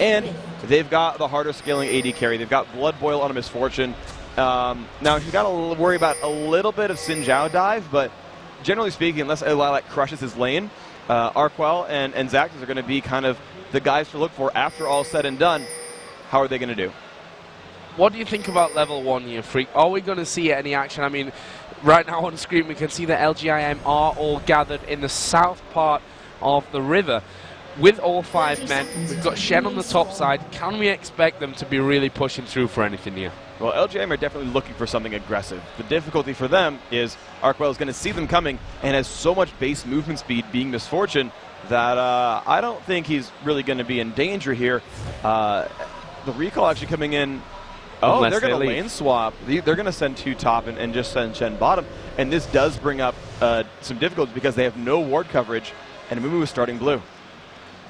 And they've got the harder scaling AD carry. They've got Blood Boil on a Misfortune. Now, he's got to worry about a little bit of Xin Zhao dive, but generally speaking, unless Lilac crushes his lane, Arquel and Zaxus are going to be kind of the guys to look for after all said and done. How are they going to do? What do you think about level 1 here, Freak? Are we going to see any action? I mean, right now on screen we can see that LGIM are all gathered in the south part of the river with all 5 men. We've got Shen on the top side. Can we expect them to be really pushing through for anything here? Well, LGIM are definitely looking for something aggressive. The difficulty for them is Arquel is going to see them coming and has so much base movement speed, being Misfortune, that I don't think he's really going to be in danger here. The recall actually coming in. Oh, they're going to lane swap. They're going to send 2 top and just send Shen bottom. And this does bring up some difficulties because they have no ward coverage, and Amumu is starting blue.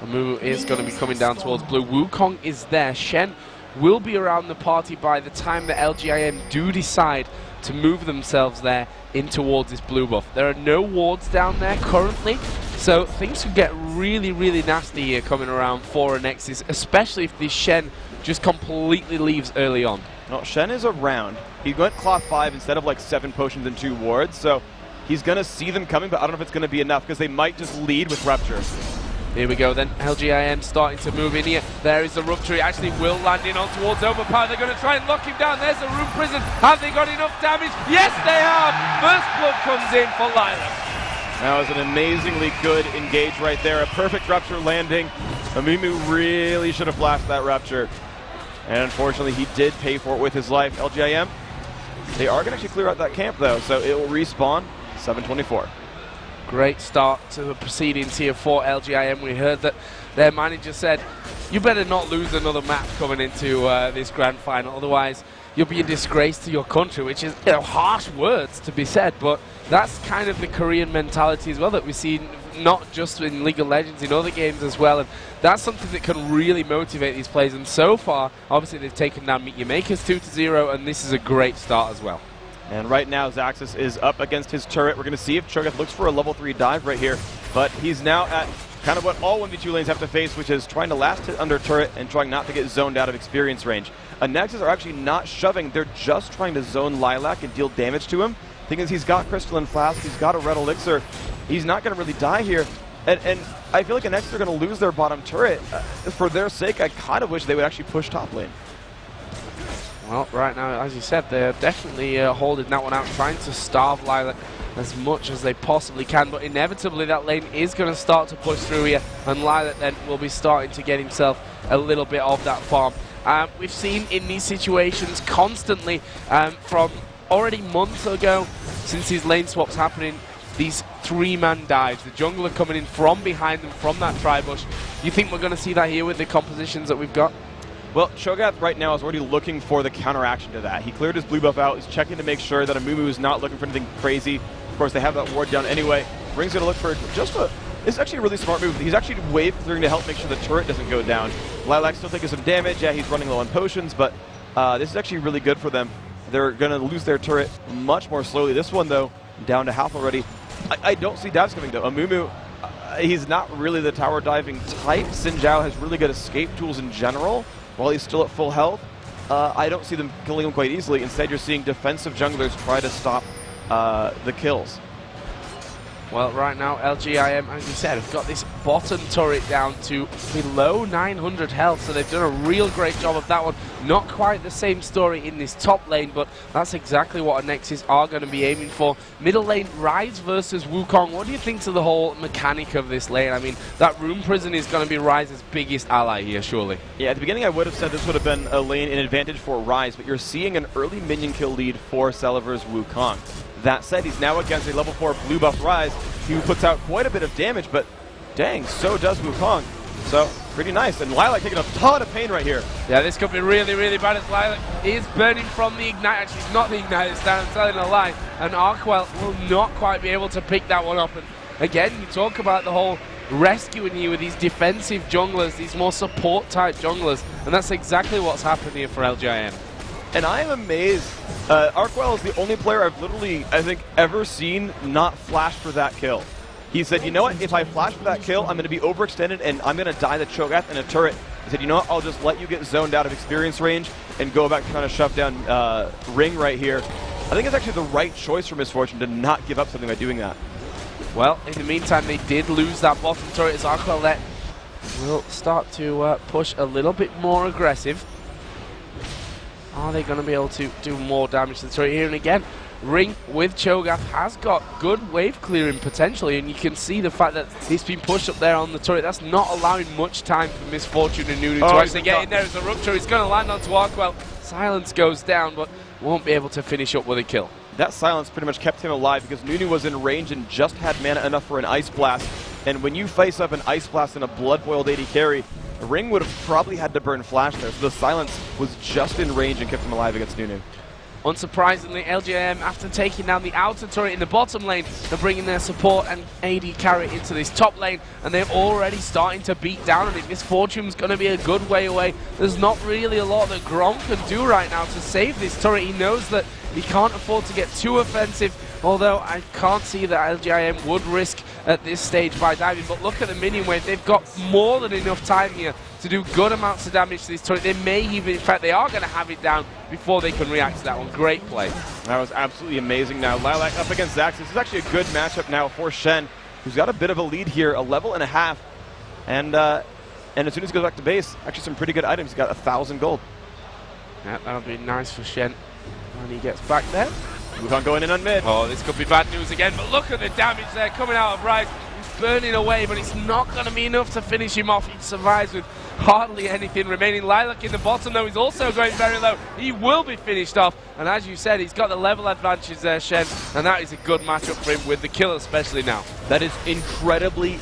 Amumu is going to be coming down towards blue. Wukong is there. Shen will be around the party by the time the LGIM do decide to move themselves there in towards this blue buff. There are no wards down there currently, so things could get really, really nasty here coming around for ANX's, especially if this Shen just completely leaves early on. Well, Shen is around. He went cloth 5 instead of like 7 potions and 2 wards, so he's going to see them coming, but I don't know if it's going to be enough because they might just lead with Rupture. Here we go then, LGIM starting to move in here. There is the Rupture, he actually will land in on towards Overpower. They're going to try and lock him down. There's the Rune Prison. Have they got enough damage? Yes, they have! First blood comes in for Lilac. That was an amazingly good engage right there. A perfect Rupture landing. Amumu really should have flashed that Rupture. And unfortunately, he did pay for it with his life. LGIM, they are going to actually clear out that camp, though, so it will respawn 724. Great start to the proceedings here for LGIM. We heard that their manager said, you better not lose another match coming into this grand final, otherwise you'll be a disgrace to your country, which is, you know, harsh words to be said, but that's kind of the Korean mentality as well that we see not just in League of Legends, in other games as well, and that's something that can really motivate these players. And so far, obviously they've taken down Meet Your Makers 2-0, and this is a great start as well. And right now, Zaxus is up against his turret. We're going to see if Cho'Gath looks for a level 3 dive right here, but he's now at kind of what all 1v2 lanes have to face, which is trying to last hit under turret and trying not to get zoned out of experience range. ANX's are actually not shoving, they're just trying to zone Lilac and deal damage to him. Thing is, he's got Crystalline Flask, he's got a Red Elixir, he's not going to really die here. And I feel like ANX are going to lose their bottom turret. For their sake, I kind of wish they would actually push top lane. Well, right now, as you said, they're definitely holding that one out, trying to starve Lilac as much as they possibly can, but inevitably that lane is going to start to push through here, and Lilac then will be starting to get himself a little bit of that farm. We've seen in these situations constantly from already months ago, since these lane swaps happening, these 3-man dives, the jungler coming in from behind them from that tri-bush. Do you think we're going to see that here with the compositions that we've got? Well, Cho'Gath right now is already looking for the counteraction to that. He cleared his blue buff out, he's checking to make sure that Amumu is not looking for anything crazy. Of course, they have that ward down anyway. Ring's going to look for just a... It's actually a really smart move. He's actually wave clearing to help make sure the turret doesn't go down. Lilac's still taking some damage. Yeah, he's running low on potions, but this is actually really good for them. They're going to lose their turret much more slowly. This one, though, down to half already. I don't see dives coming, though. Amumu, he's not really the tower diving type. Xin Zhao has really good escape tools in general while he's still at full health. I don't see them killing him quite easily. Instead, you're seeing defensive junglers try to stop the kills. Well, right now, LGIM, as you said, have got this bottom turret down to below 900 health, so they've done a real great job of that one. Not quite the same story in this top lane, but that's exactly what ANX's are going to be aiming for. Middle lane, Ryze versus Wukong. What do you think to the whole mechanic of this lane? I mean, that Rune Prison is going to be Ryze's biggest ally here, surely. Yeah, at the beginning I would have said this would have been a lane in advantage for Ryze, but you're seeing an early minion kill lead for Celaver's Wukong. That said, he's now against a level 4 blue buff Ryze, who puts out quite a bit of damage, but dang, so does Wukong. So, pretty nice. And Lilac taking a ton of pain right here. Yeah, this could be really, really bad as Lilac is burning from the Ignite. Actually, it's not the Ignite, it's down, I'm telling a lie. And Arquel will not quite be able to pick that one up. And again, you talk about the whole rescuing here with these defensive junglers, these more support-type junglers. And that's exactly what's happened here for LGIM. And I am amazed. Arquel is the only player I've literally, I think, ever seen not flash for that kill. He said, you know what, if I flash for that kill, I'm going to be overextended and I'm going to die the Cho'Gath in a turret. He said, you know what, I'll just let you get zoned out of experience range and go back trying to shove down Ring right here. I think it's actually the right choice for Misfortune to not give up something by doing that. Well, in the meantime, they did lose that bottom turret as Arquelet will start to push a little bit more aggressive. Are they going to be able to do more damage to the turret here? And again, Ring with Cho'Gath has got good wave clearing potentially, and you can see the fact that he's been pushed up there on the turret. That's not allowing much time for Misfortune and Nunu to actually get in there as a rupture. He's going to land onto Arquel. Silence goes down, but won't be able to finish up with a kill. That silence pretty much kept him alive because Nunu was in range and just had mana enough for an Ice Blast. And when you face up an Ice Blast and a Blood Boiled AD carry, Ring would have probably had to burn Flash there. So the silence was just in range and kept him alive against Nunu. Unsurprisingly, LGIM, after taking down the outer turret in the bottom lane, they're bringing their support and AD carry into this top lane, and they're already starting to beat down on it. Misfortune's going to be a good way away. There's not really a lot that Grom can do right now to save this turret. He knows that he can't afford to get too offensive, although I can't see that LGIM would risk at this stage by diving. But look at the minion wave. They've got more than enough time here to do good amounts of damage to this turret. They may even, in fact, they are going to have it down before they can react to that one. Great play. That was absolutely amazing. Now, Lilac up against Zax. This is actually a good matchup now for Shen, who's got a bit of a lead here, a level and a half. And as soon as he goes back to base, actually some pretty good items. He's got 1,000 gold. Yeah, that'll be nice for Shen when he gets back there. Wukong going in on mid. Oh, this could be bad news again, but look at the damage there coming out of Rise. He's burning away, but it's not going to be enough to finish him off. He survives with hardly anything remaining. Lilac in the bottom, though, is also going very low. He will be finished off, and as you said, he's got the level advantage there, Shen, and that is a good matchup for him with the kill especially now. That is incredibly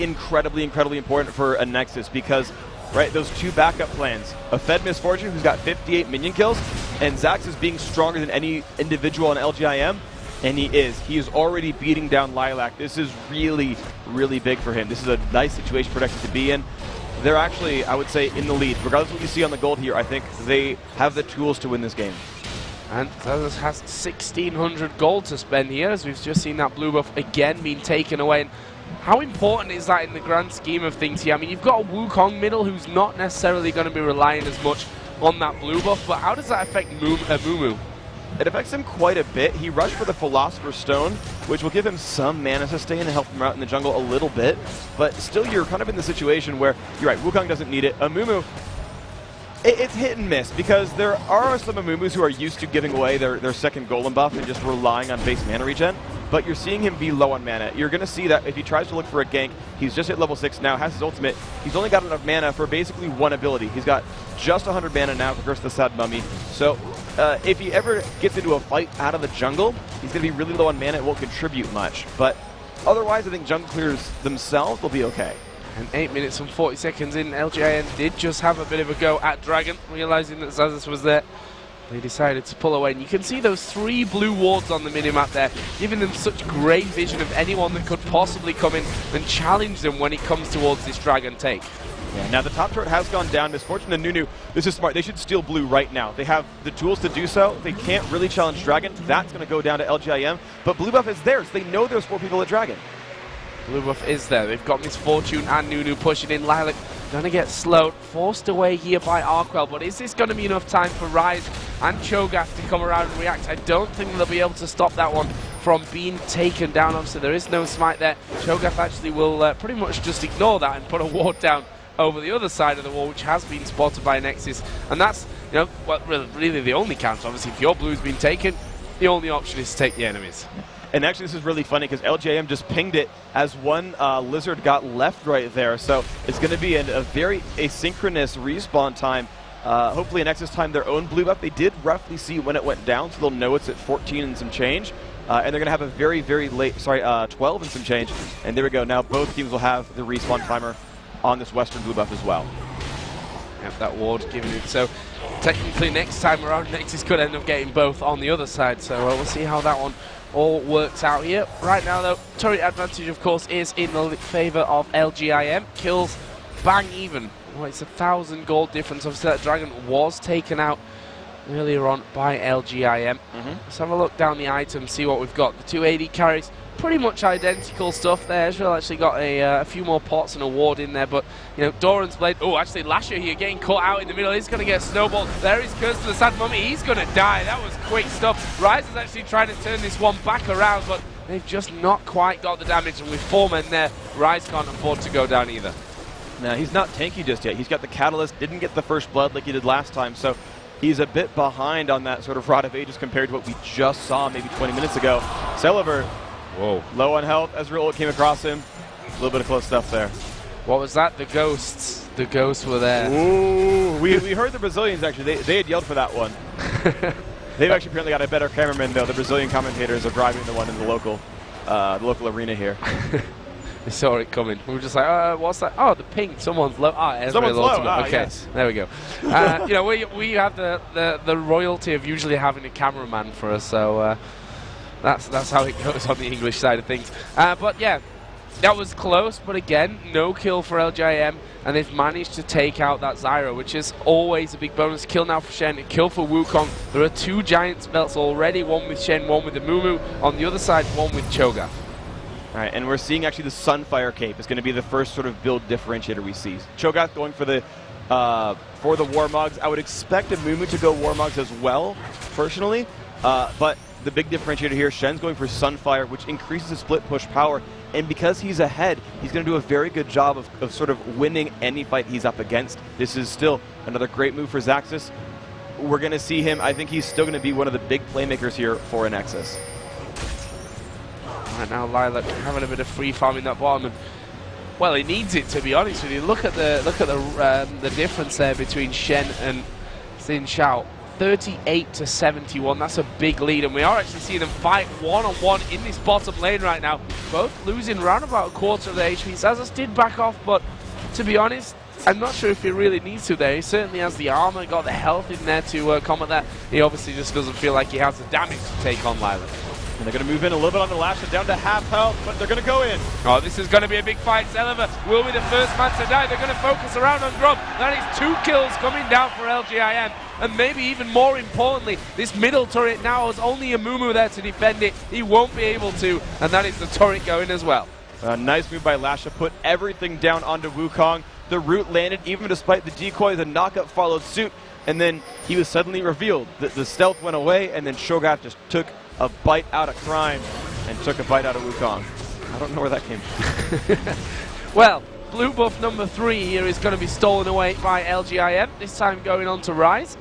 important for a Nexus because, right, those two backup plans, a Fed Misfortune who's got 58 minion kills, and Zax is being stronger than any individual on LGIM, and he is. He is already beating down Lilac. This is really big for him. This is a nice situation for Nexus to be in. They're actually, I would say, in the lead. Regardless of what you see on the gold here, I think they have the tools to win this game. And Zazas has 1,600 gold to spend here, as we've just seen that blue buff again being taken away. And how important is that in the grand scheme of things here? I mean, you've got a Wukong middle who's not necessarily going to be relying as much on that blue buff, but how does that affect Mumu? It affects him quite a bit. He rushed for the Philosopher's Stone, which will give him some mana sustain and help him out in the jungle a little bit. But still, you're kind of in the situation where, you're right, Wukong doesn't need it. Mumu, it's hit and miss, because there are some Amumus who are used to giving away their second golem buff and just relying on base mana regen. But you're seeing him be low on mana. You're going to see that if he tries to look for a gank, he's just at level 6 now, has his ultimate. He's only got enough mana for basically one ability. He's got just 100 mana now to curse the Sad Mummy. So if he ever gets into a fight out of the jungle, he's going to be really low on mana. It won't contribute much. But otherwise, I think jungle clears themselves will be okay. And 8 minutes and 40 seconds in, LGIN did just have a bit of a go at Dragon, realizing that Zazas was there. They decided to pull away, and you can see those 3 blue wards on the minimap there, giving them such great vision of anyone that could possibly come in and challenge them when it comes towards this Dragon take. Yeah, now the top turret has gone down. Misfortune and Nunu, this is smart. They should steal blue right now. They have the tools to do so. They can't really challenge Dragon. That's going to go down to LGIM, but blue buff is theirs. They know there's 4 people at Dragon. Blue buff is there. They've got Misfortune and Nunu pushing in. Lilac going to get slowed, forced away here by Arquel, but is this going to be enough time for Rise and Cho'Gath to come around and react? I don't think they'll be able to stop that one from being taken down. Obviously, there is no smite there. Cho'Gath actually will pretty much just ignore that and put a ward down over the other side of the wall, which has been spotted by Nexus. And that's, you know, well, really the only counter. Obviously, if your blue's been taken, the only option is to take the enemies. And actually, this is really funny because LJM just pinged it as one lizard got left right there. So it's going to be a very asynchronous respawn time. Hopefully, Nexus timed their own blue buff. They did roughly see when it went down, so they'll know it's at 14 and some change. And they're going to have a very late, 12 and some change. And there we go. Now both teams will have the respawn timer on this Western blue buff as well. Yep, that ward giving it. So technically, next time around, Nexus could end up getting both on the other side. So we'll see how that one all works out here. Right now, though, turret advantage, of course, is in the favor of LGIM. Kills bang even. Well, it's 1,000 gold difference. Obviously, that Dragon was taken out earlier on by LGIM. Let's have a look down the items, see what we've got. The 280 carries, pretty much identical stuff there. Ezreal actually got a few more pots and a ward in there, but you know, Doran's Blade. Oh, actually, Lasher here getting caught out in the middle. He's going to get snowballed. There is Curse to the Sad Mummy. He's going to die. That was quick stuff. Rise is actually trying to turn this one back around, but they've just not quite got the damage, and with 4 men there, Rise can't afford to go down either. Now, he's not tanky just yet. He's got the Catalyst, didn't get the first blood like he did last time, so he's a bit behind on that sort of Rod of Ages compared to what we just saw maybe 20 minutes ago. Celiver, whoa, low on health. Ezreal came across him. A little bit of close stuff there. What was that? The ghosts. The ghosts were there. Ooh, we heard the Brazilians actually. They had yelled for that one. They've actually apparently got a better cameraman though. The Brazilian commentators are driving the one in the local arena here. We saw it coming. We were just like, what's that? Oh, the ping. Someone's low. Someone's low. Okay, yes. There we go. You know, we have the royalty of usually having a cameraman for us, so that's how it goes on the English side of things. But yeah, that was close. But again, no kill for LGIM, and they've managed to take out that Zyra, which is always a big bonus. Kill now for Shen, kill for Wukong. There are 2 Giants belts already. One with Shen, one with the Mumu. On the other side, one with Cho'Gath. All right, and we're seeing actually the Sunfire Cape is going to be the first sort of build differentiator we see. Cho'Gath going for the Warmogs. I would expect a Mumu to go Warmogs as well, personally. But the big differentiator here, Shen's going for Sunfire, which increases his split push power. And because he's ahead, he's going to do a very good job of sort of winning any fight he's up against. This is still another great move for Xaxis. We're going to see him. I think he's still going to be one of the big playmakers here for Nexus. Right now, Lilac having a bit of free farming that bottom, and well, he needs it, to be honest with you. Look at the difference there between Shen and Xin Shao. 38 to 71. That's a big lead, and we are actually seeing them fight one-on-one in this bottom lane right now. Both losing around about a quarter of their HP. Xaxis did back off, but to be honest, I'm not sure if he really needs to there. He certainly has the armor, got the health in there to combat that. He obviously just doesn't feel like he has the damage to take on Lilac. And they're going to move in a little bit on the Lasher, down to half health, but they're going to go in. Oh, this is going to be a big fight. Celiver will be the first man to die. They're going to focus around on Grub. That is 2 kills coming down for LGIM. And maybe even more importantly, this middle turret now has only a Mumu there to defend it. He won't be able to, and that is the turret going as well. Nice move by Lasha, put everything down onto Wukong. The root landed, even despite the decoy, the knockup followed suit, and then he was suddenly revealed. The stealth went away, and then Cho'Gath just took a bite out of crime and took a bite out of Wukong. I don't know where that came from. Well, blue buff number 3 here is going to be stolen away by LGIM, this time going on to Rise.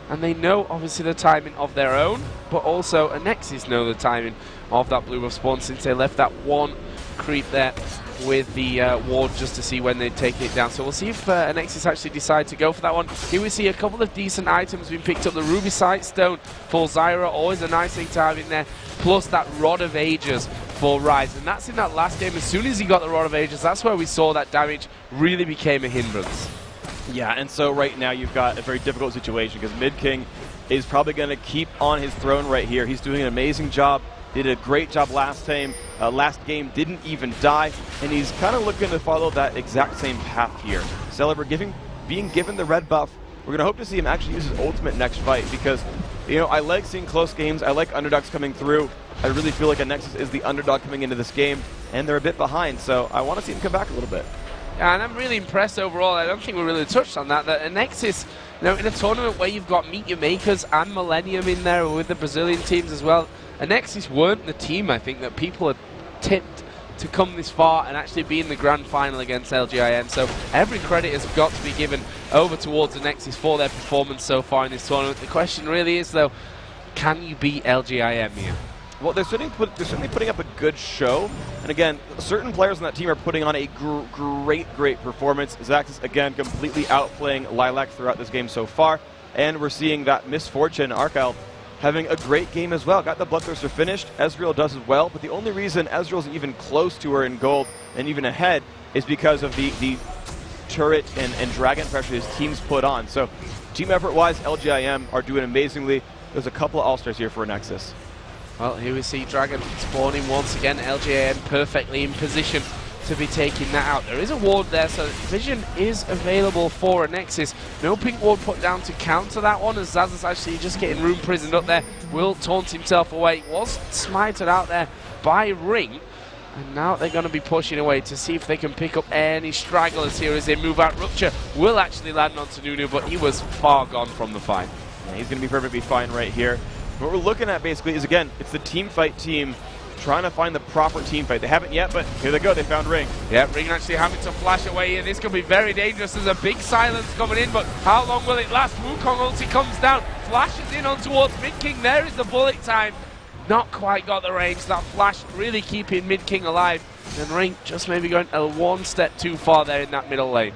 And they know, obviously, the timing of their own, but also Nexus know the timing of that blue buff spawn, since they left that one creep there with the ward just to see when they take it down. So we'll see if Nexus actually decide to go for that one. Here we see a couple of decent items being picked up. The Ruby Sightstone for Zyra, always a nice thing to have in there, plus that Rod of Ages for Rise. And that's in that last game. As soon as he got the Rod of Ages, that's where we saw that damage really became a hindrance. Yeah, and so right now you've got a very difficult situation because Mid King is probably going to keep on his throne right here. He's doing an amazing job. Did a great job last game, didn't even die, and he's kind of looking to follow that exact same path here. Celiver being given the red buff, we're going to hope to see him actually use his ultimate next fight because, you know, I like seeing close games. I like underdogs coming through. I really feel like a Nexus is the underdog coming into this game, and they're a bit behind, so I want to see him come back a little bit. Yeah, and I'm really impressed overall. I don't think we really touched on that. That a Nexus, you know, in a tournament where you've got Meet Your Makers and Millennium in there with the Brazilian teams as well, Nexus weren't the team, I think, that people had tipped to come this far and actually be in the grand final against LGIM. So every credit has got to be given over towards the Nexus for their performance so far in this tournament. The question really is, though, can you beat LGIM here? Well, they're certainly putting up a good show. And again, certain players on that team are putting on a great performance. Xaxis, again, completely outplaying Lilac throughout this game so far. And we're seeing that Misfortune, Arkel, having a great game as well. Got the Bloodthirster finished. Ezreal does as well. But the only reason Ezreal isn't even close to her in gold and even ahead is because of the turret and dragon pressure his team's put on. So team effort-wise, LGIM are doing amazingly. There's a couple of All-Stars here for Nexus. Well, here we see Dragon spawning once again. LGIM perfectly in position to be taking that out. There is a ward there, so vision is available for a Nexus. No pink ward put down to counter that one, as Zazas actually just getting room prisoned up there. Will taunt himself away. Was smited out there by Ring. And now they're going to be pushing away to see if they can pick up any stragglers here as they move out. Rupture will actually land onto Nunu, but he was far gone from the fight. Yeah, he's going to be perfectly fine right here. What we're looking at basically is, again, it's the team fight team trying to find the proper team fight. They haven't yet, but here they go. They found Ring. Yeah, Ring actually having to flash away here. This could be very dangerous. There's a big silence coming in, but how long will it last? Wukong ulti comes down, flashes in on towards Mid King. There is the bullet time. Not quite got the range. That flash really keeping Mid King alive. And Ring just maybe going a one step too far there in that middle lane.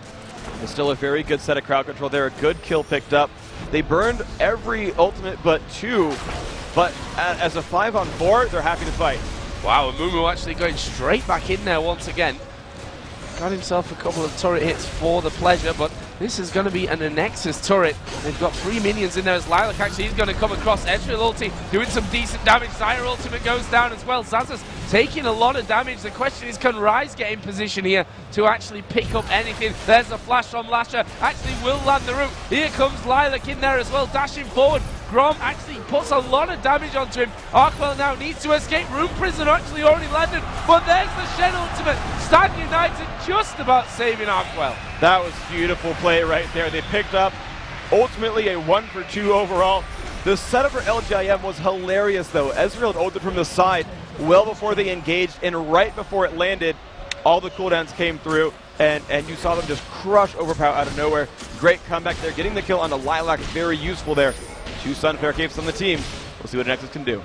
It's still a very good set of crowd control there. A good kill picked up. They burned every ultimate but 2. But as a 5-on-4, they're happy to fight. Wow, and Mumu actually going straight back in there once again. Got himself a couple of turret hits for the pleasure, but this is going to be an Nexus turret. They've got 3 minions in there as Lilac actually is going to come across. Ezreal ulti doing some decent damage. Zyra ultimate goes down as well. Zazas taking a lot of damage. The question is, can Ryze get in position here to actually pick up anything? There's a flash from Lasher. Actually will land the root. Here comes Lilac in there as well, dashing forward. Grom actually puts a lot of damage onto him. Arkwell now needs to escape. Room Prison actually already landed, but there's the Shen ultimate. Stand United just about saving Arkwell. That was beautiful play right there. They picked up ultimately a 1-for-2 overall. The setup for LGIM was hilarious though. Ezreal had ulted from the side well before they engaged, and right before it landed, all the cooldowns came through, and you saw them just crush Overpower out of nowhere. Great comeback there, getting the kill on the Lilac, very useful there. 2 Sunfare Capes on the team. We'll see what Nexus can do.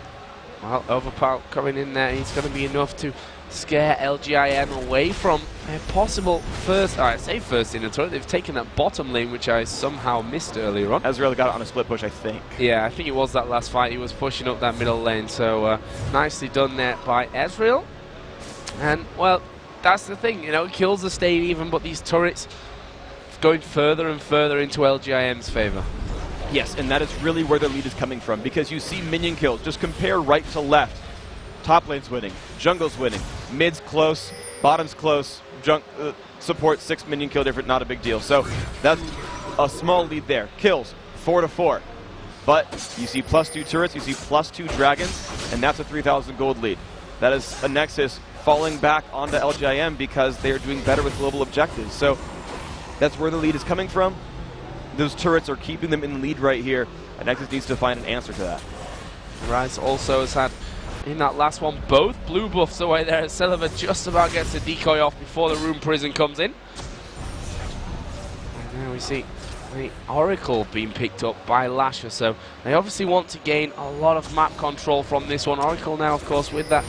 Well, Overpower coming in there, he's going to be enough to scare LGIM away from a possible first, I say first in the turret. They've taken that bottom lane, which I somehow missed earlier on. Ezreal got it on a split push, I think. Yeah, I think it was that last fight. He was pushing up that middle lane, so nicely done there by Ezreal. And, well, that's the thing, you know, kills are staying even, but these turrets going further and further into LGIM's favor. Yes, and that is really where the lead is coming from, because you see minion kills. Just compare right to left. Top lane's winning, jungle's winning, mid's close, bottom's close, support 6 minion kill different, not a big deal. So that's a small lead there. Kills, 4-4. But you see +2 turrets, you see +2 dragons, and that's a 3,000 gold lead. That is a Nexus falling back onto LGIM because they are doing better with global objectives. So that's where the lead is coming from. Those turrets are keeping them in the lead right here, and Nexus needs to find an answer to that. Ryze also has had, in that last one, both blue buffs away there. Celiva just about gets the decoy off before the Room Prison comes in. And now we see the Oracle being picked up by Lasher, so they obviously want to gain a lot of map control from this one. Oracle now, of course, with that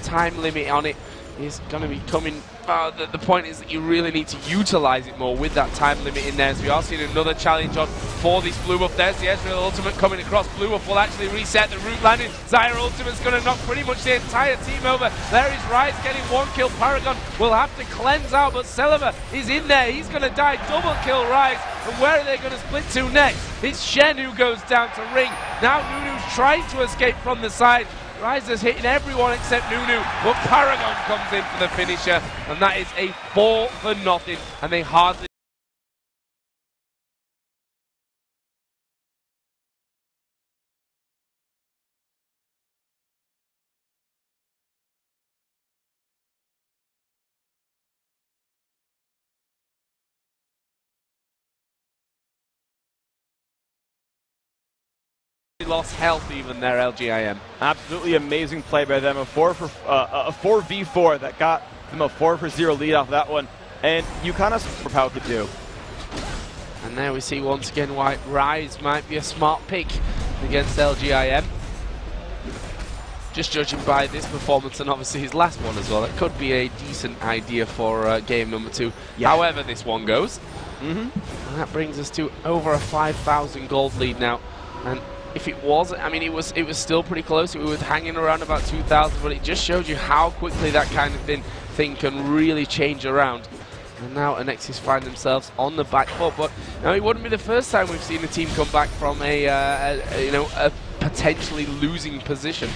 time limit on it, is going to be coming. The point is that you really need to utilize it more with that time limit in there, as we are seeing another challenge on for this blue buff. There's the Ezreal ultimate coming across. Blue buff will actually reset the root landing. Zyra ultimate's going to knock pretty much the entire team over. There is Ryze getting 1 kill. Paragon will have to cleanse out, but Celiva is in there. He's going to die. Double kill Ryze. And where are they going to split to next? It's Shen who goes down to Ring. Now Nunu's trying to escape from the side. Ryze is hitting everyone except Nunu, but Paragon comes in for the finisher, and that is a 4-0, and they hardly lost health even there, LGIM. Absolutely amazing play by them. A 4v4 that got them a 4-0 lead off that one. And you kind of saw what Power could do. And there we see once again why Ryze might be a smart pick against LGIM. Just judging by this performance and obviously his last one as well, it could be a decent idea for game number 2. Yeah. However this one goes. And that brings us to over a 5,000 gold lead now. And if it was, I mean, it was still pretty close. We were hanging around about 2,000, but it just showed you how quickly that kind of thing can really change around. And now Nexus find themselves on the back foot, but now it wouldn't be the first time we've seen a team come back from a potentially losing position.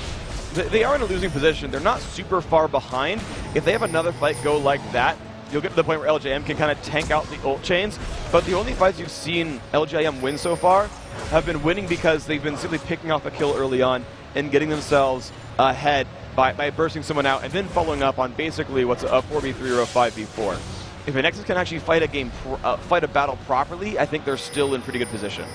they are in a losing position. They're not super far behind. If they have another fight go like that, you'll get to the point where LJM can kind of tank out the ult chains. But the only fights you've seen LJM win so far have been winning because they've been simply picking off a kill early on and getting themselves ahead by bursting someone out and then following up on basically what's a 4v3 or a 5v4. If ANX can actually fight a battle properly, I think they're still in pretty good position.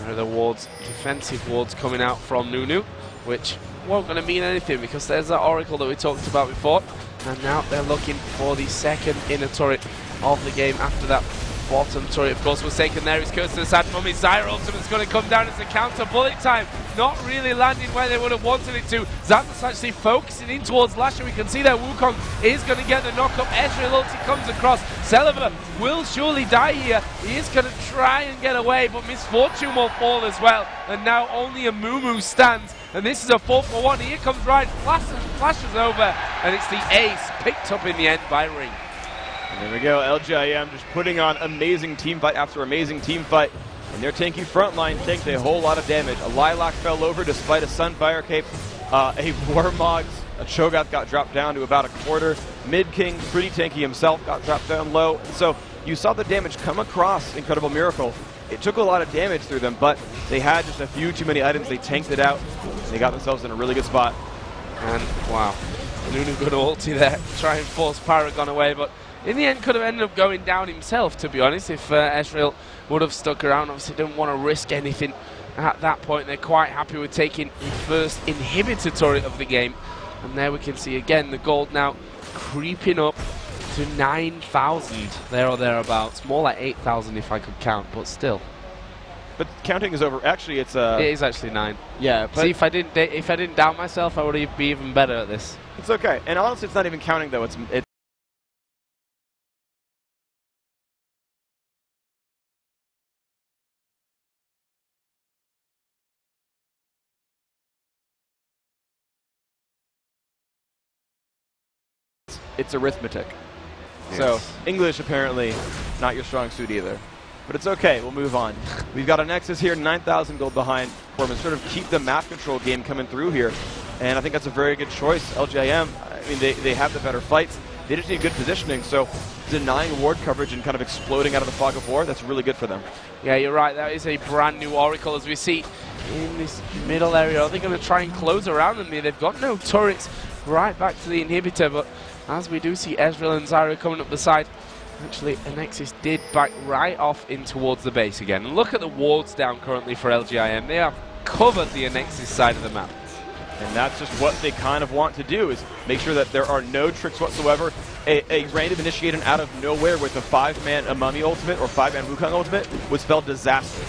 There are the wards, defensive wards coming out from Nunu, which won't going to mean anything because there's that Oracle that we talked about before. And now they're looking for the second inner turret of the game after that bottom turret, of course, was taken there. He's cursed to the side from his Zyra ultimate's going to come down as a counter. Bullet time not really landing where they would have wanted it to. Xander's actually focusing in towards Lasher. We can see that Wukong is going to get the knock up. Ezreal ulti comes across. Celiver will surely die here. He is going to try and get away, but Misfortune will fall as well. And now only a Mumu stands. And this is a 4-for-1. Here comes Ryan, flashes over, and it's the ace picked up in the end by Ring. And there we go, LGIM just putting on amazing team fight after amazing team fight. And their tanky front line takes a whole lot of damage. A Lilac fell over despite a Sunfire Cape. A Warmogs, a Cho'Gath got dropped down to about a quarter. Mid King, pretty tanky himself, got dropped down low. So you saw the damage come across Incredible Miracle. It took a lot of damage through them, but they had just a few too many items. They tanked it out. They got themselves in a really good spot. And wow, Nunu got ulti there, try and force Paragon away, but in the end could have ended up going down himself, to be honest, if Ezreal would have stuck around. Obviously didn't want to risk anything at that point. They're quite happy with taking the first inhibitor turret of the game. And there we can see again the gold now creeping up to 9,000 there or thereabouts. More like 8,000 if I could count, but still. But counting is over. Actually, it's it is actually 9. Yeah. But see, if I didn't doubt myself, I would be even better at this. It's okay. And honestly, it's not even counting though. It's arithmetic. Yes. So English apparently not your strong suit either. But it's okay, we'll move on. We've got a Nexus here, 9,000 gold behind Corbin. Sort of keep the map control game coming through here. And I think that's a very good choice. LGIM, I mean, they have the better fights. They just need good positioning. So denying ward coverage and kind of exploding out of the fog of war, that's really good for them. Yeah, you're right. That is a brand new Oracle as we see in this middle area. Are they going to try and close around them here? They've got no turrets right back to the inhibitor, but as we do see Ezreal and Zyra coming up the side, actually, Anexis did back right off in towards the base again. And look at the wards down currently for LGIM. They have covered the Anexis side of the map. And that's just what they kind of want to do, is make sure that there are no tricks whatsoever. A random initiating out of nowhere with a 5-man Mummy ultimate or 5-man Wukong ultimate would spell disaster.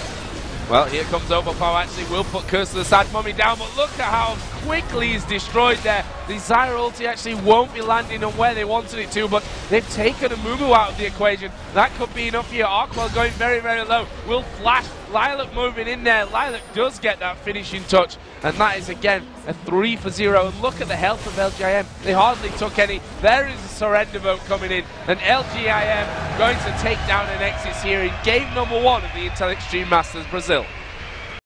Well, here comes Overpower. Actually will put Curse to the side Mummy down, but look at how quickly he's destroyed there. The Zyra ulti actually won't be landing on where they wanted it to, but they've taken a Mumu out of the equation. That could be enough here. Arkwell going very, very low. Will flash. Lilac moving in there. Lilac does get that finishing touch, and that is again a 3-for-0. And look at the health of LGIM. They hardly took any. There is a surrender vote coming in, and LGIM going to take down an Nexus here in game number 1 of the Intel Extreme Masters Brazil.